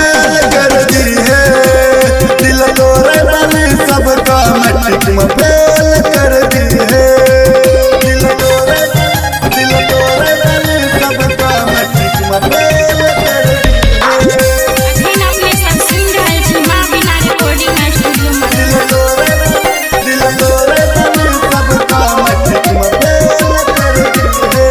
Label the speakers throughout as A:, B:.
A: Fail कर दी है। दिल तोड़े वाली सबका मैट्रिक में फेल कर दी है। दिल तोड़े वाली सबका मैट्रिक में फेल कर दी है।
B: अखन अपने सब सुन रहल छी मां बिना रिकॉर्डिंग स्टूडियो में।
A: दिल तोड़े वाली सबका मैट्रिक में फेल कर दी है।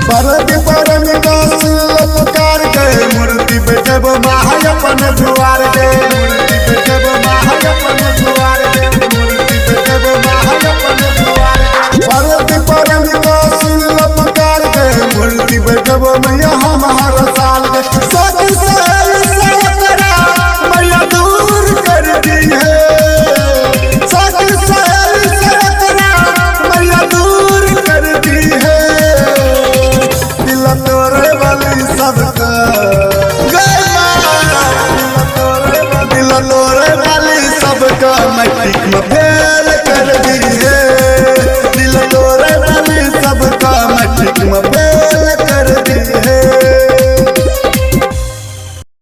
A: परद परम दास लपकार गए मूर्ति पे जब माहय अपन द्वार गए। मूर्ति पे जब माहय अपन द्वार गए। मूर्ति पे जब माहय अपन द्वार गए। परद परम दास लपकार गए मूर्ति पे जब मैया हमार साल गए। सच से करा मैया दूर कर दी है। सच से करा मैया दूर कर दी है। दिल तोड़े वाली सबका दिल तोड़े वाली सबका मैट्रिक में फेल